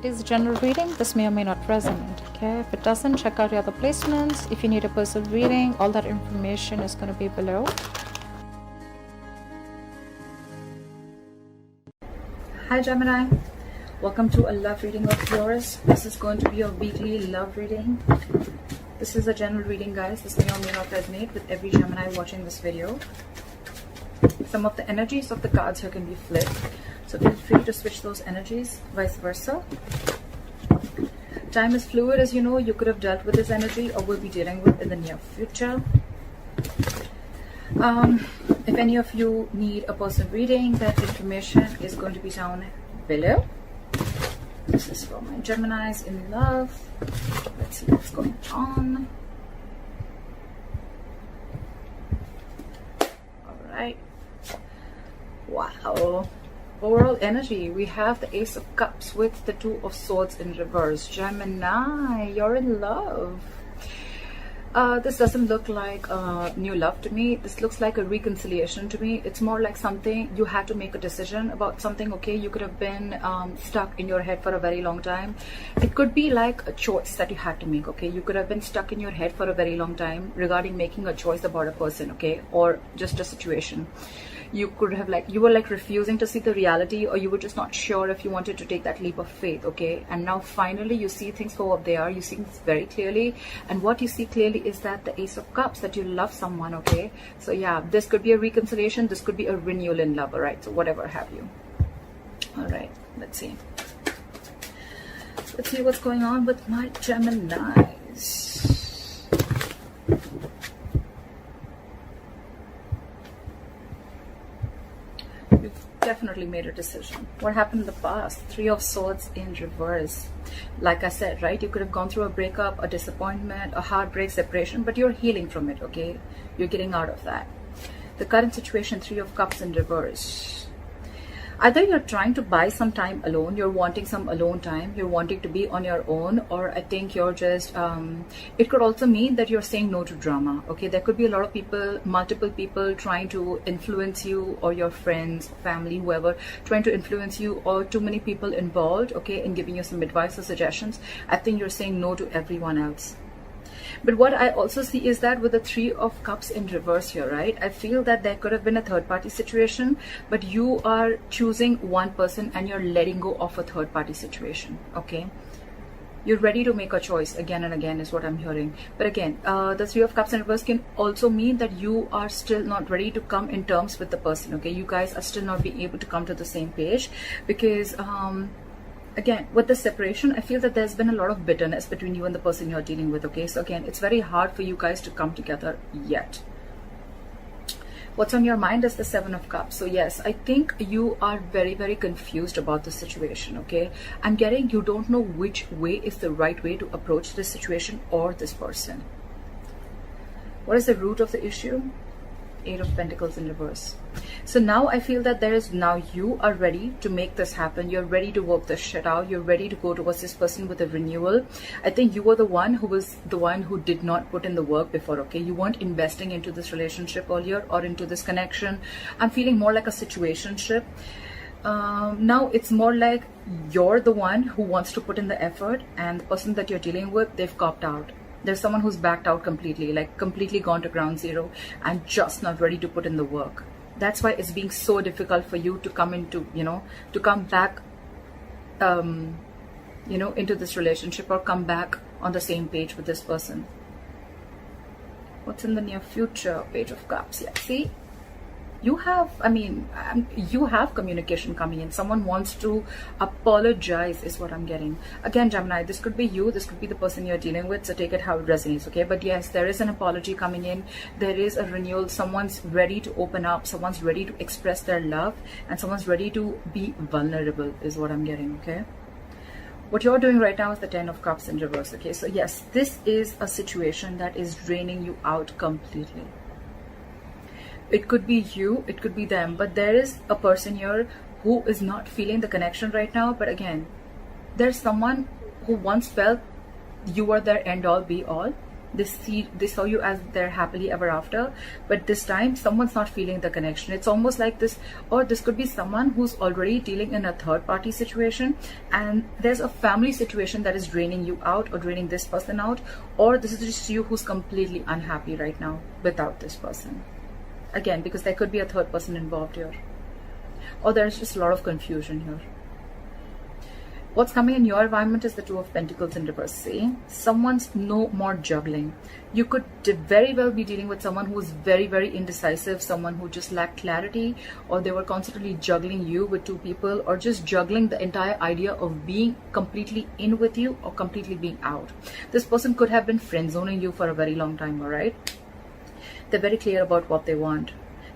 It is a general reading. This may or may not resonate. Okay, if it doesn't, check out your other placements. If you need a personal reading, all that information is going to be below. Hi Gemini, welcome to a love reading of yours. This is going to be a weekly love reading. This is a general reading, guys. This may or may not resonate with every Gemini watching this video. Some of the energies of the cards here can be flipped, so feel free to switch those energies, vice versa. Time is fluid, as you know. You could have dealt with this energy or will be dealing with in the near future. If any of you need a personal reading, that information is going to be down below. This is for my Geminis in love. Let's see what's going on. Alright. Wow. Overall energy, we have the Ace of Cups with the Two of Swords in reverse. Gemini, you're in love. This doesn't look like new love to me. This looks like a reconciliation to me. It's more like something you had to make a decision about something. Okay, you could have been stuck in your head for a very long time. It could be like a choice that you had to make. Okay, you could have been stuck in your head for a very long time regarding making a choice about a person. Okay, or just a situation. You could have you were refusing to see the reality, or you were just not sure if you wanted to take that leap of faith. Okay, and now finally you see things for what they are. You see things very clearly, and what you see clearly is that the Ace of Cups, that you love someone. Okay, so yeah, this could be a reconciliation, this could be a renewal in love. All right, so whatever have you. All right, let's see what's going on with my Geminis. Definitely made a decision. What happened in the past? Three of Swords in reverse. Like I said, right, you could have gone through a breakup, a disappointment, a heartbreak, separation, but you're healing from it. Okay, you're getting out of that. The current situation, Three of Cups in reverse. Either you're trying to buy some time alone, you're wanting some alone time, you're wanting to be on your own, or I think you're just it could also mean that you're saying no to drama. Okay, there could be a lot of people, multiple people trying to influence you, or your friends, family, whoever, trying to influence you, or too many people involved, okay, in giving you some advice or suggestions. I think you're saying no to everyone else. But what I also see is that with the Three of Cups in reverse here, right, I feel that there could have been a third party situation, but you are choosing one person and you're letting go of a third party situation. Okay, you're ready to make a choice again and again is what I'm hearing. But again, the Three of Cups in reverse can also mean that you are still not ready to come in terms with the person. Okay, you guys are still not being able to come to the same page, because again, with the separation, I feel that there's been a lot of bitterness between you and the person you're dealing with. Okay, so again, it's very hard for you guys to come together yet. What's on your mind is the Seven of Cups. So yes, I think you are very, very confused about the situation. Okay, I'm getting you don't know which way is the right way to approach this situation or this person. What is the root of the issue? Eight of Pentacles in reverse. So now I feel that now you are ready to make this happen. You're ready to work this shit out. You're ready to go towards this person with a renewal. I think you were the one who did not put in the work before. Okay, you weren't investing into this relationship earlier or into this connection. I'm feeling more like a situationship. Now it's more like you're the one who wants to put in the effort, and the person that you're dealing with, they've copped out. There's someone who's backed out completely, like completely gone to ground zero and just not ready to put in the work. That's why it's being so difficult for you to come into, to come back, into this relationship, or come back on the same page with this person. What's in the near future? Page of Cups. Yeah, see? You have communication coming in. Someone wants to apologize is what I'm getting. Again, Gemini, this could be you, this could be the person you're dealing with, so take it how it resonates. Okay, but yes, there is an apology coming in. There is a renewal. Someone's ready to open up, someone's ready to express their love, and someone's ready to be vulnerable is what I'm getting. Okay, what you're doing right now is the Ten of Cups in reverse. Okay, so yes, this is a situation that is draining you out completely. It could be you, it could be them, but there is a person here who is not feeling the connection right now. But again, there's someone who once felt you were their end all be all, They saw you as their happily ever after, but this time someone's not feeling the connection. It's almost like this, or this could be someone who's already dealing in a third party situation, and there's a family situation that is draining you out or draining this person out, or this is just you who's completely unhappy right now without this person. Again, because there could be a third person involved here, or there's just a lot of confusion here. What's coming in your environment is the Two of Pentacles in reverse. See, someone's no more juggling. You could very well be dealing with someone who is very, very indecisive, someone who just lacked clarity, or they were constantly juggling you with two people, or just juggling the entire idea of being completely in with you or completely being out. This person could have been friend zoning you for a very long time, all right? They're very clear about what they want.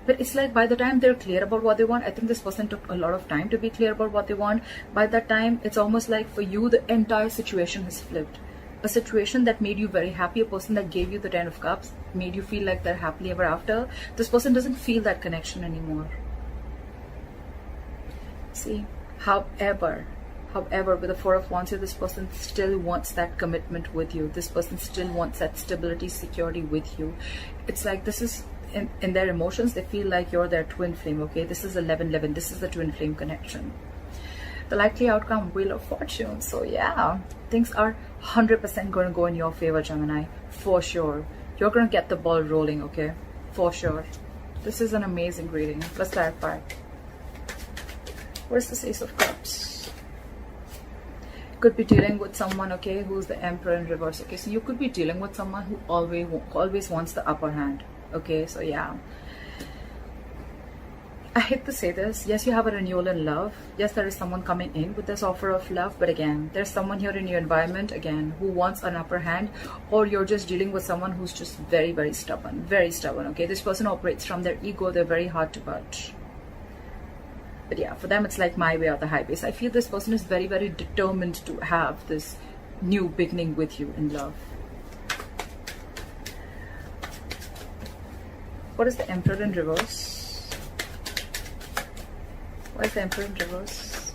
But it's like by the time they're clear about what they want, I think this person took a lot of time to be clear about what they want. By that time, it's almost like for you, the entire situation has flipped. A situation that made you very happy, a person that gave you the 10 of Cups, made you feel like they're happily ever after. This person doesn't feel that connection anymore. See, however, with the Four of Wands here, this person still wants that commitment with you. This person still wants that stability, security with you. It's like this is... In their emotions, they feel like you're their twin flame, okay? This is 11-11. This is the twin flame connection. The likely outcome, Wheel of Fortune. So yeah, things are 100% going to go in your favor, Gemini. For sure. You're going to get the ball rolling, okay? For sure. This is an amazing reading. Let's clarify. Where's the Ace of Cups? Could be dealing with someone, okay, who's the Emperor in reverse. Okay, so you could be dealing with someone who always wants the upper hand. Okay, so yeah, I hate to say this. Yes, you have a renewal in love. Yes, there is someone coming in with this offer of love, but again, there's someone here in your environment, again, who wants an upper hand, or you're just dealing with someone who's just very, very stubborn, okay? This person operates from their ego. They're very hard to budge. But yeah, for them, it's like my way or the highway. So I feel this person is very, very determined to have this new beginning with you in love. What is the Emperor in reverse? Why is the Emperor in reverse?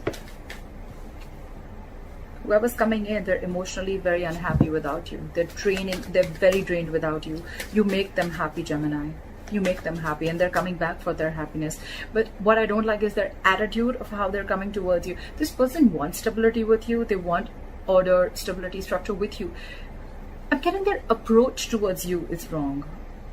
Whoever's coming in, they're emotionally very unhappy without you. They're very drained without you. You make them happy, Gemini. You make them happy, and they're coming back for their happiness. But what I don't like is their attitude of how they're coming towards you. This person wants stability with you. They want order, stability, structure with you. I'm getting their approach towards you is wrong.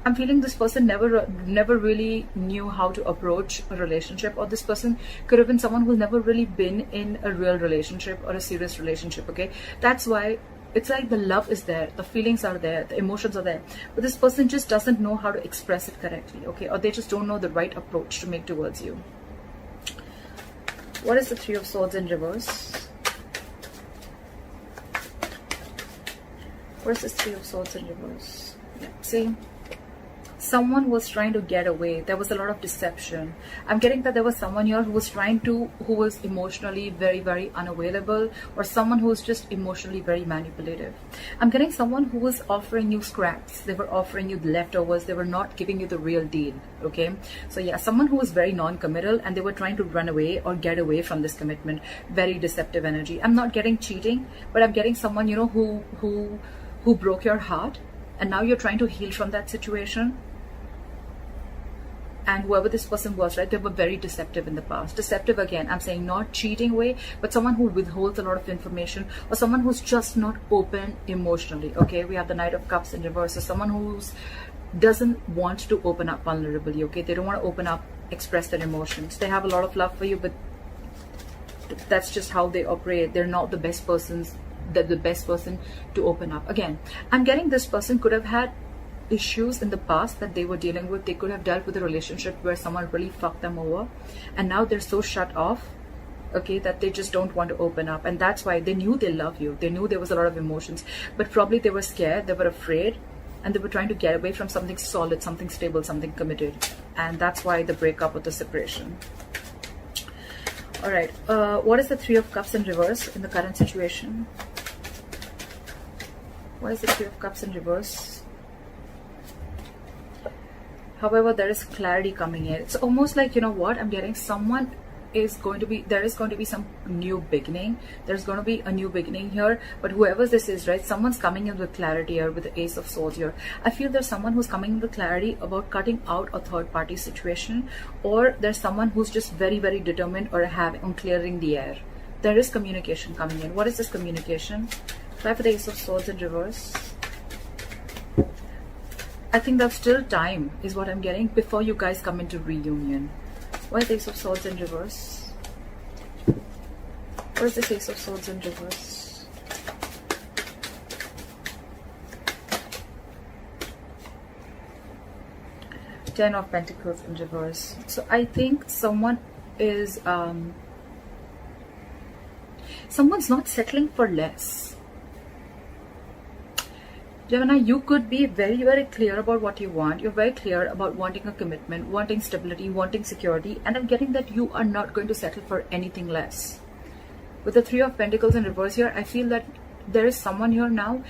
I'm feeling this person never really knew how to approach a relationship, or this person could have been someone who's never really been in a real relationship or a serious relationship, okay? That's why it's like the love is there, the feelings are there, the emotions are there, but this person just doesn't know how to express it correctly, okay? Or they just don't know the right approach to make towards you. What is the Three of Swords in reverse? What is this Three of Swords in reverse? Yeah, see? Someone was trying to get away. There was a lot of deception. I'm getting that there was someone here who was emotionally very, very unavailable, or someone who was just emotionally very manipulative. I'm getting someone who was offering you scraps. They were offering you the leftovers. They were not giving you the real deal, okay? So yeah, someone who was very non-committal, and they were trying to run away or get away from this commitment. Very deceptive energy. I'm not getting cheating, but I'm getting someone, you know, who broke your heart, and now you're trying to heal from that situation. And whoever this person was, right, they were very deceptive in the past. Deceptive, again, I'm saying not cheating way, but someone who withholds a lot of information, or someone who's just not open emotionally, okay? We have the Knight of Cups in reverse. So someone who doesn't want to open up vulnerably, okay? They don't want to open up, express their emotions. They have a lot of love for you, but that's just how they operate. They're not the best persons, the best person to open up. Again, I'm getting this person could have had issues in the past that they were dealing with. They could have dealt with a relationship where someone really fucked them over, and now they're so shut off, okay, that they just don't want to open up. And that's why they knew they love you. They knew there was a lot of emotions, but probably they were scared, they were afraid, and they were trying to get away from something solid, something stable, something committed. And that's why the breakup or the separation. All right, what is the Three of Cups in reverse in the current situation? What is the Three of Cups in reverse? However, there is clarity coming in. It's almost like, you know what, I'm getting someone is going to be, there is going to be some new beginning. There's going to be a new beginning here. But whoever this is, right, someone's coming in with clarity here with the Ace of Swords here. I feel there's someone who's coming in with clarity about cutting out a third party situation, or there's someone who's just very, very determined or on clearing the air. There is communication coming in. What is this communication? Try for the Ace of Swords in reverse. I think there's still time is what I'm getting before you guys come into reunion. Why is the Ace of Swords in reverse? What is this Ace of Swords in reverse? Ten of Pentacles in reverse. So I think someone is someone's not settling for less. Gemini, you could be very, very clear about what you want. You're very clear about wanting a commitment, wanting stability, wanting security, and I'm getting that you are not going to settle for anything less. With the Three of Pentacles in reverse here, I feel that there is someone here now.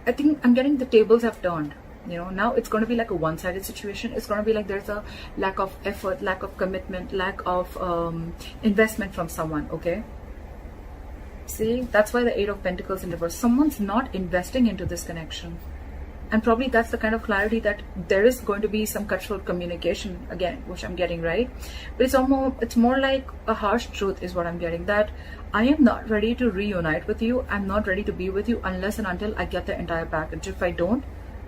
I think I'm getting the tables have turned. You know, now it's going to be like a one-sided situation. It's going to be like there's a lack of effort, lack of commitment, lack of investment from someone, okay? See, that's why the Eight of Pentacles in reverse. Someone's not investing into this connection. And probably that's the kind of clarity that there is going to be some cutthroat communication again, which I'm getting, right? But it's more like a harsh truth is what I'm getting, that I am not ready to reunite with you. I'm not ready to be with you unless and until I get the entire package. If I don't,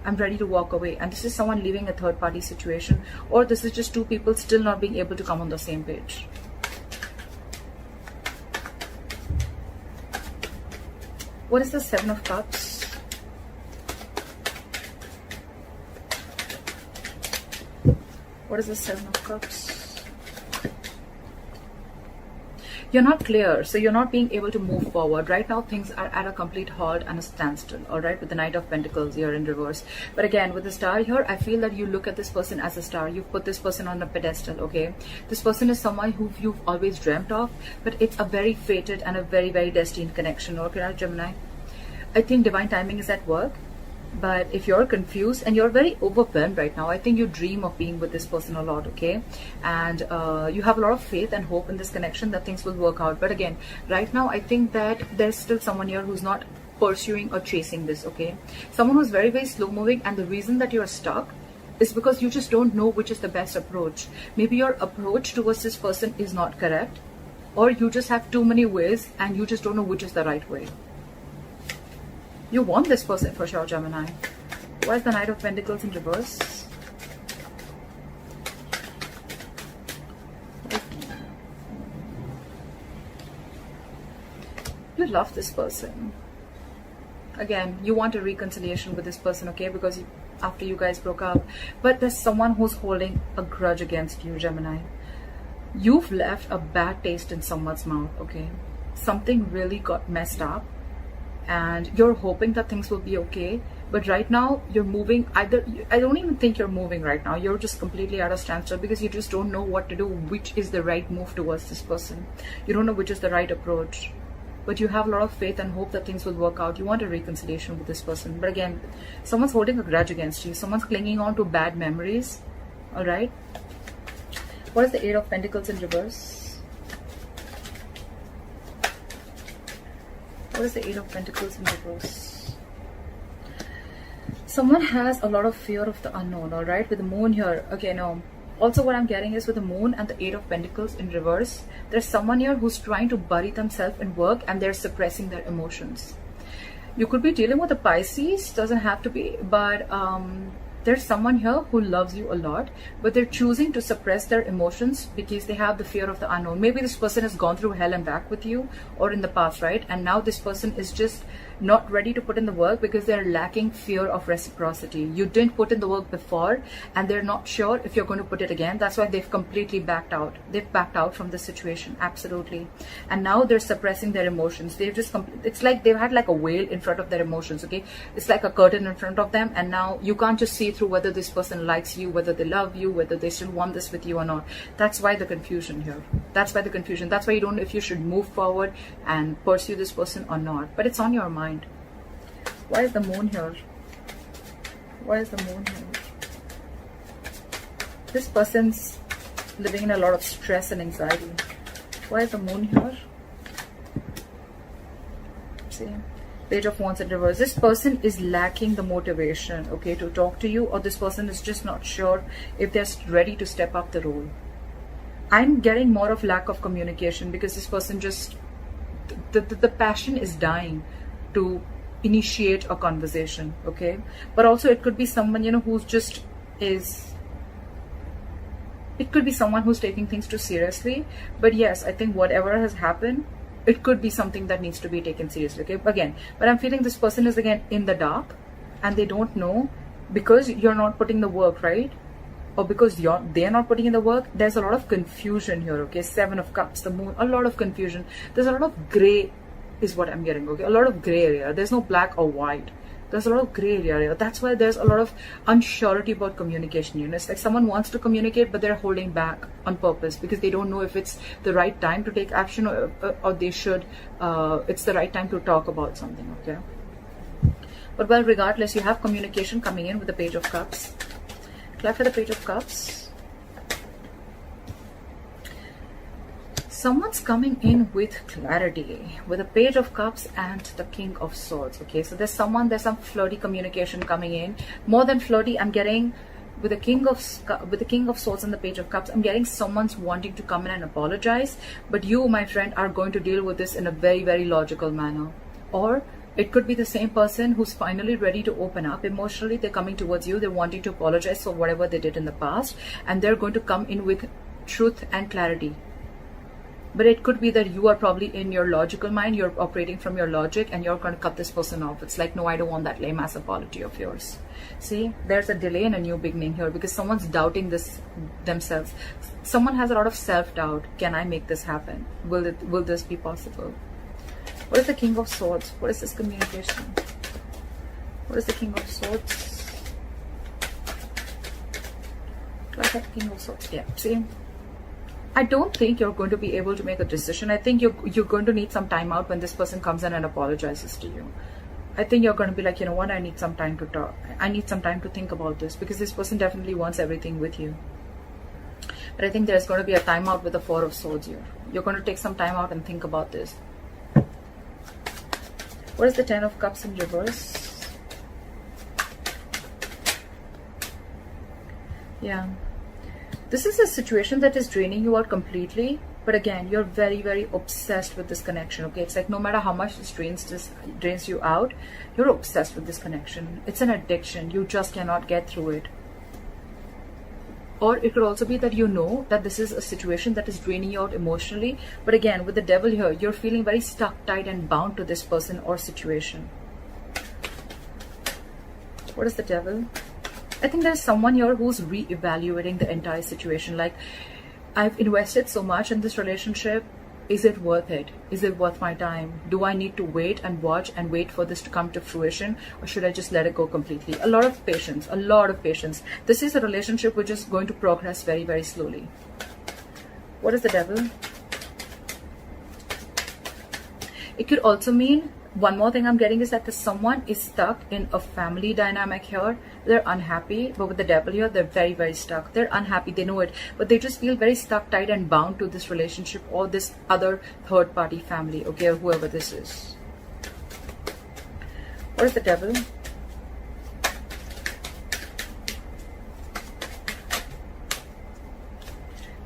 I'm ready to walk away. And this is someone leaving a third party situation, or this is just two people still not being able to come on the same page. What is the Seven of Cups? What is the Seven of Cups? You're not clear, so you're not being able to move forward. Right now, things are at a complete halt and a standstill, all right, with the Knight of Pentacles here in reverse. But again, with the Star here, I feel that you look at this person as a star. You've put this person on a pedestal, okay? This person is someone who you've always dreamt of, but it's a very fated and a very, very destined connection, okay, Gemini? I think divine timing is at work. But if you're confused and you're very overwhelmed right now, I think you dream of being with this person a lot, okay? And you have a lot of faith and hope in this connection that things will work out. But again, right now, I think that there's still someone here who's not pursuing or chasing this, okay? Someone who's very, very slow moving, and the reason that you're stuck is because you just don't know which is the best approach. Maybe your approach towards this person is not correct, or you just have too many ways and you just don't know which is the right way. You want this person for sure, Gemini. Why is the Knight of Pentacles in reverse? You love this person. Again, you want a reconciliation with this person, okay? Because after you guys broke up. But there's someone who's holding a grudge against you, Gemini. You've left a bad taste in someone's mouth, okay? Something really got messed up. And you're hoping that things will be okay, but right now you're moving. I don't even think you're moving right now. You're just completely at a standstill because you just don't know what to do, which is the right move towards this person. You don't know which is the right approach, but you have a lot of faith and hope that things will work out. You want a reconciliation with this person, but again, someone's holding a grudge against you. Someone's clinging on to bad memories. All right, what is the Eight of Pentacles in reverse? What is the Eight of Pentacles in reverse? Someone has a lot of fear of the unknown, all right, with the Moon here. Okay, no. Also, what I'm getting is with the Moon and the Eight of Pentacles in reverse, there's someone here who's trying to bury themselves in work and they're suppressing their emotions. You could be dealing with a Pisces, doesn't have to be, but there's someone here who loves you a lot, but they're choosing to suppress their emotions because they have the fear of the unknown. Maybe this person has gone through hell and back with you or in the past, right? And now this person is just not ready to put in the work because they're lacking fear of reciprocity. You didn't put in the work before and they're not sure if you're going to put it again. That's why they've completely backed out. They've backed out from this situation, absolutely. And now they're suppressing their emotions. They've just, it's like they've had like a veil in front of their emotions, okay? It's like a curtain in front of them, and now you can't just see through whether this person likes you, whether they love you, whether they still want this with you or not. That's why the confusion here. That's why the confusion. That's why you don't know if you should move forward and pursue this person or not. But it's on your mind. Why is the Moon here? Why is the Moon here? This person's living in a lot of stress and anxiety. Why is the moon here? See, Page of Wands in reverse. This person is lacking the motivation, okay, to talk to you, or this person is just not sure if they're ready to step up the role. I'm getting more of lack of communication because this person just, the passion is dying to initiate a conversation, okay? But also it could be someone, you know, who's just is, it could be someone who's taking things too seriously. But yes, I think whatever has happened, it could be something that needs to be taken seriously, okay? Again, but I'm feeling this person is again in the dark and they don't know because you're not putting the work, right? Or because they're not putting in the work. There's a lot of confusion here, okay? 7 of Cups, the moon, a lot of confusion. There's a lot of gray is what I'm getting, okay? A lot of gray area. There's no black or white. There's a lot of gray area. That's why there's a lot of unsurety about communication. You know, it's like someone wants to communicate, but they're holding back on purpose because they don't know if it's the right time to take action or they should, it's the right time to talk about something, okay? But well, regardless, you have communication coming in with the Page of Cups. Clap for the Page of Cups. Someone's coming in with clarity with the Page of Cups and the King of Swords, okay? So there's some flirty communication coming in. More than flirty, I'm getting with the King of Swords and the Page of Cups, I'm getting someone's wanting to come in and apologize, but you, my friend, are going to deal with this in a very, very logical manner. Or it could be the same person who's finally ready to open up emotionally. They're coming towards you. They're wanting to apologize for whatever they did in the past. And they're going to come in with truth and clarity. But it could be that you are probably in your logical mind. You're operating from your logic and you're going to cut this person off. It's like, no, I don't want that lame ass apology of yours. See, there's a delay and a new beginning here because someone's doubting this themselves. Someone has a lot of self-doubt. Can I make this happen? Will this be possible? What is the King of Swords? What is this communication? What is the King of Swords? Do I have King of Swords? Yeah, see? I don't think you're going to be able to make a decision. I think you're going to need some time out when this person comes in and apologizes to you. I think you're going to be like, you know what, I need some time to talk. I need some time to think about this because this person definitely wants everything with you. But I think there's going to be a time out with the 4 of Swords here. You're going to take some time out and think about this. What is the 10 of Cups in reverse? Yeah. This is a situation that is draining you out completely. But again, you're very, very obsessed with this connection, okay? It's like no matter how much this drains you out, you're obsessed with this connection. It's an addiction. You just cannot get through it. Or it could also be that you know that this is a situation that is draining you out emotionally. But again, with the Devil here, you're feeling very stuck, tight and bound to this person or situation. What is the Devil? I think there's someone here who's re-evaluating the entire situation. Like, I've invested so much in this relationship. Is it worth it? Is it worth my time? Do I need to wait and watch and wait for this to come to fruition? Or should I just let it go completely? A lot of patience, a lot of patience. This is a relationship which is going to progress very, very slowly. What is the Devil? It could also mean, one more thing I'm getting is that someone is stuck in a family dynamic here. They're unhappy, but with the Devil here, they're very, very stuck. They're unhappy, they know it, but they just feel very stuck, tight and bound to this relationship or this other third party family, okay, or whoever this is. What is the Devil?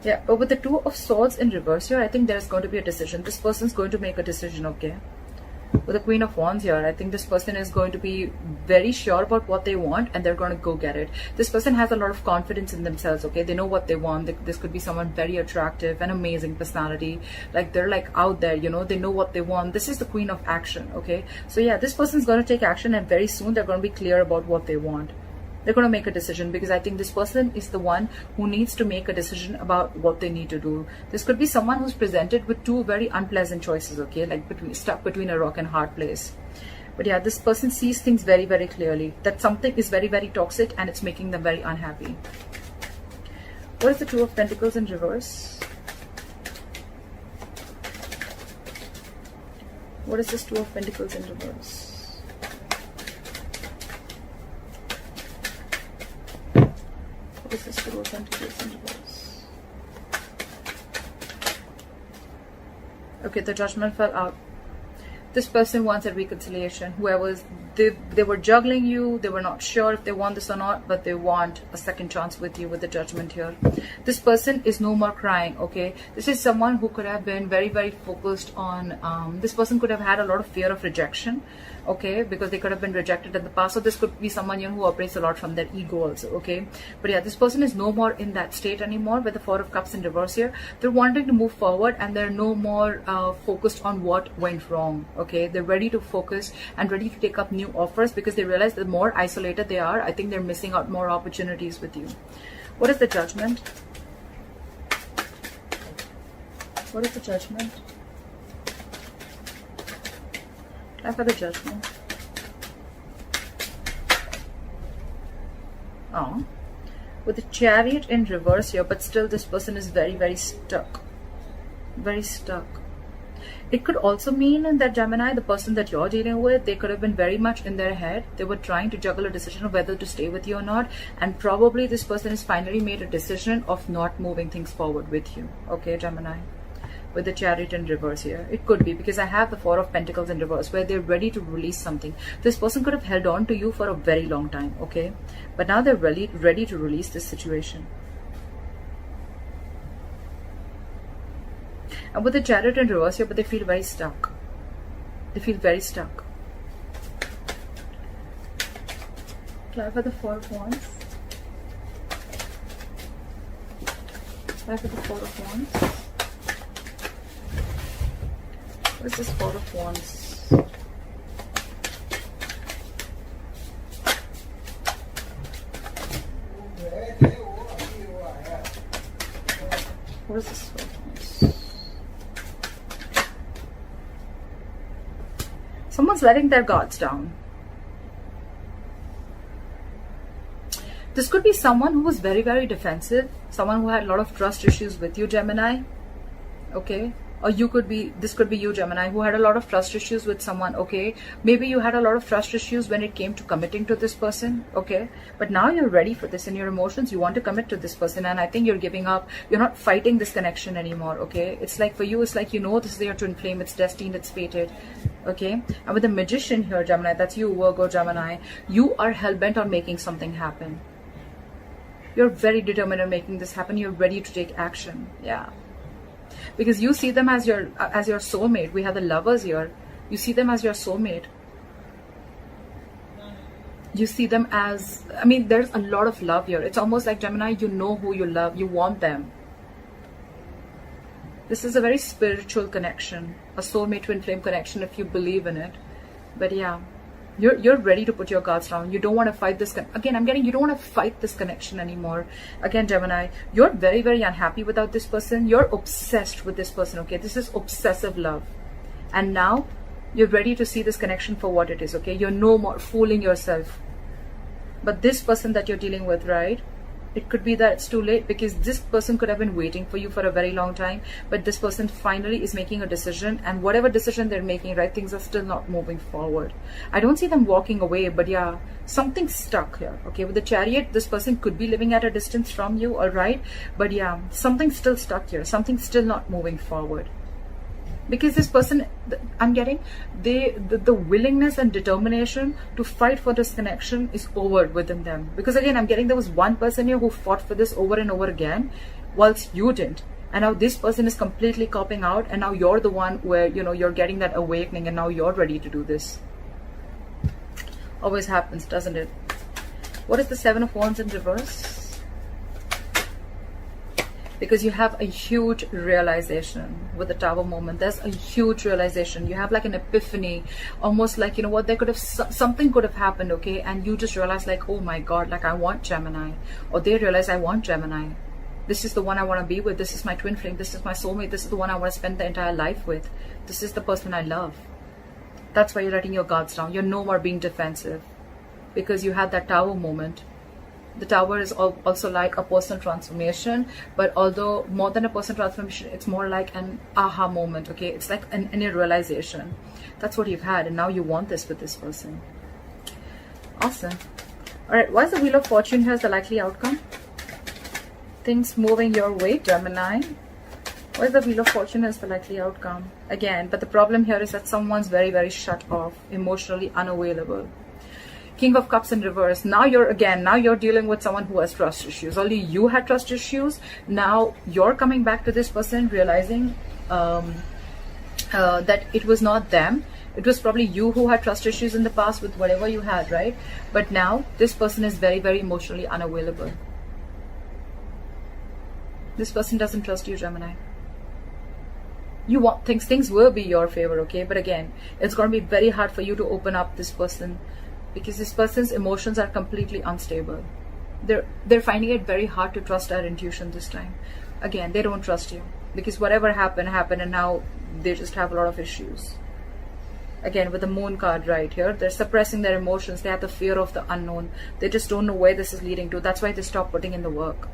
Yeah, but with the 2 of Swords in reverse here, I think there's going to be a decision. This person's going to make a decision, okay? With the Queen of Wands here, I think this person is going to be very sure about what they want and they're going to go get it. This person has a lot of confidence in themselves, okay? They know what they want. This could be someone very attractive, an amazing personality. Like, they're like out there, you know, they know what they want. This is the Queen of Action, okay? So yeah, this person's going to take action and very soon they're going to be clear about what they want. They're going to make a decision because I think this person is the one who needs to make a decision about what they need to do. This could be someone who's presented with 2 very unpleasant choices, okay? Like stuck between a rock and hard place. But yeah, this person sees things very, very clearly. That something is very, very toxic and it's making them very unhappy. What is the 2 of Pentacles in reverse? What is this 2 of Pentacles in reverse? What is this 2 of Pentacles in reverse? Okay, the Judgment fell out. This person wants a reconciliation. Whoever's, they were juggling you. They were not sure if they want this or not, but they want a second chance with you with the Judgment here. This person is no more crying, okay? This is someone who could have been very, very focused on, this person could have had a lot of fear of rejection, okay? Because they could have been rejected in the past. So this could be someone, you know, who operates a lot from their ego also, okay? But yeah, this person is no more in that state anymore with the Four of Cups in reverse here. They're wanting to move forward and they're no more focused on what went wrong, okay? They're ready to focus and ready to take up new offers because they realize the more isolated they are, I think they're missing out more opportunities with you. What is the Judgment? What is the Judgment? Life for the Judgment. Oh, with the Chariot in reverse here, but still this person is very, very stuck. Very stuck. It could also mean that Gemini, the person that you're dealing with, they could have been very much in their head. They were trying to juggle a decision of whether to stay with you or not. And probably this person has finally made a decision of not moving things forward with you. Okay, Gemini. With the Chariot in reverse here. It could be because I have the Four of Pentacles in reverse where they're ready to release something. This person could have held on to you for a very long time, okay? But now they're really ready to release this situation. And with the Chariot in reverse here, but they feel very stuck. They feel very stuck. Clarify the Four of Wands. Clarify the Four of Wands. What is this Four of Wands? What is this Four of Wands? Someone's letting their guards down. This could be someone who was very, very defensive. Someone who had a lot of trust issues with you, Gemini. Okay? Or you could be, this could be you, Gemini, who had a lot of trust issues with someone, okay? Maybe you had a lot of trust issues when it came to committing to this person, okay? But now you're ready for this in your emotions. You want to commit to this person and I think you're giving up. You're not fighting this connection anymore, okay? It's like for you, it's like, you know, this is your twin flame. It's destined, it's fated, okay? And with the Magician here, Gemini, that's you, Virgo, Gemini, you are hell-bent on making something happen. You're very determined on making this happen. You're ready to take action, yeah. Because you see them as your soulmate. We have the Lovers here. You see them as your soulmate. You see them as, I mean, there's a lot of love here. It's almost like, Gemini, you know who you love. You want them. This is a very spiritual connection. A soulmate twin flame connection if you believe in it. But yeah. You're ready to put your guards down. You don't want to fight this. Again, I'm getting, you don't want to fight this connection anymore. Again, Gemini, you're very, very unhappy without this person. You're obsessed with this person, okay? This is obsessive love. And now you're ready to see this connection for what it is, okay? You're no more fooling yourself. But this person that you're dealing with, right? It could be that it's too late because this person could have been waiting for you for a very long time. But this person finally is making a decision. And whatever decision they're making, right, things are still not moving forward. I don't see them walking away, but yeah, something's stuck here. Okay, with the Chariot, this person could be living at a distance from you, all right? But yeah, something's still stuck here. Something's still not moving forward. Because this person, I'm getting, the willingness and determination to fight for this connection is over within them. Because again, I'm getting there was one person here who fought for this over and over again, whilst you didn't. And now this person is completely copping out, and now you're the one where, you know, you're getting that awakening, and now you're ready to do this. Always happens, doesn't it? What is the Seven of Wands in reverse? Because you have a huge realization with the Tower moment. There's a huge realization. You have like an epiphany, almost like, you know what, there could have, something could have happened, okay? And you just realize like, oh my God, like I want Gemini. Or they realize I want Gemini. This is the one I want to be with. This is my twin flame. This is my soulmate. This is the one I want to spend the entire life with. This is the person I love. That's why you're letting your guards down. You're no more being defensive. Because you had that Tower moment. The Tower is also like a personal transformation, but although more than a personal transformation, it's more like an aha moment, okay? It's like an inner realization. That's what you've had, and now you want this with this person. Awesome. All right, why is the Wheel of Fortune here as the likely outcome? Things moving your way, Gemini. What is the Wheel of Fortune is the likely outcome? Again, but the problem here is that someone's very, very shut off, emotionally unavailable. King of Cups in reverse. Now you're dealing with someone who has trust issues. Only you had trust issues. Now you're coming back to this person, realizing that it was not them. It was probably you who had trust issues in the past with whatever you had, right? But now this person is very, very emotionally unavailable. This person doesn't trust you, Gemini. You want things will be your favor, okay? But again, it's going to be very hard for you to open up this person, because this person's emotions are completely unstable. They're finding it very hard to trust our intuition this time. Again, they don't trust you, because whatever happened, and now they just have a lot of issues. Again, with the Moon card right here, they're suppressing their emotions. They have the fear of the unknown. They just don't know where this is leading to. That's why they stop putting in the work.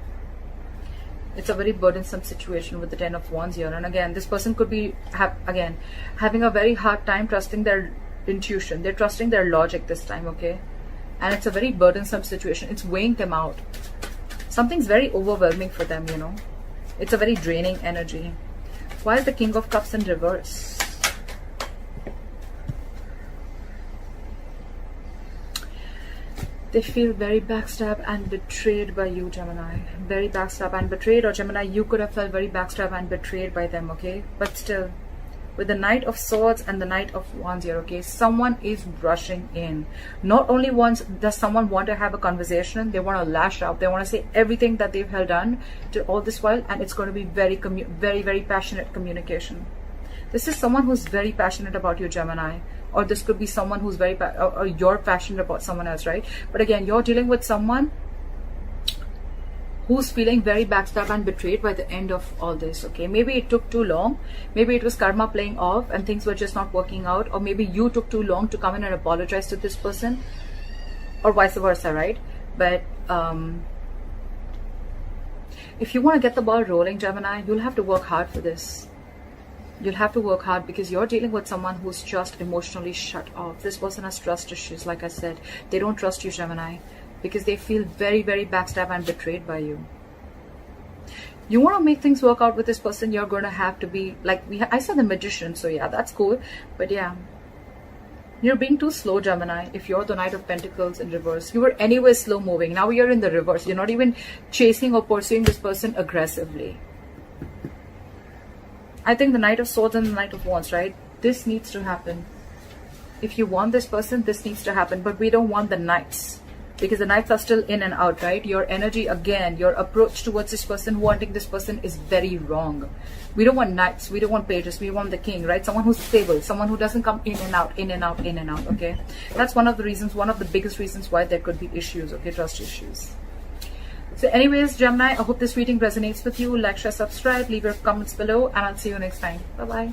It's a very burdensome situation with the 10 of Wands here. And again, this person could be having a very hard time trusting their intuition. They're trusting their logic this time, okay? And it's a very burdensome situation. It's weighing them out. Something's very overwhelming for them, you know. It's a very draining energy. Why is the King of Cups in reverse? They feel very backstabbed and betrayed by you, Gemini. Very backstabbed and betrayed, or Gemini, you could have felt very backstabbed and betrayed by them, okay? But still, with the Knight of Swords and the Knight of Wands here, okay, someone is rushing in. Not only once does someone want to have a conversation, they want to lash out. They want to say everything that they've held on to all this while, and it's going to be very, very passionate communication. This is someone who's very passionate about you, Gemini. Or this could be someone who's very, or you're passionate about someone else, right? But again, you're dealing with someone who's feeling very backstabbed and betrayed by the end of all this, okay? Maybe it took too long. Maybe it was karma playing off and things were just not working out. Or maybe you took too long to come in and apologize to this person. Or vice versa, right? But if you want to get the ball rolling, Gemini, you'll have to work hard for this. You'll have to work hard, because you're dealing with someone who's just emotionally shut off. This person has trust issues, like I said. They don't trust you, Gemini, because they feel very, very backstabbed and betrayed by you. You want to make things work out with this person, you're going to have to be, like, I saw the Magician, so yeah, that's cool. But yeah, you're being too slow, Gemini. If you're the Knight of Pentacles in reverse, you were anyway slow moving. Now you're in the reverse. You're not even chasing or pursuing this person aggressively. I think the Knight of Swords and the Knight of Wands, right? This needs to happen. If you want this person, this needs to happen. But we don't want the Knights, because the Knights are still in and out, right? Your energy, again, your approach towards this person, wanting this person, is very wrong. We don't want Knights. We don't want Pages. We want the King, right? Someone who's stable. Someone who doesn't come in and out, in and out, in and out, okay? That's one of the reasons, one of the biggest reasons why there could be issues, okay? Trust issues. So anyways, Gemini, I hope this reading resonates with you. Like, share, subscribe, leave your comments below, and I'll see you next time. Bye-bye.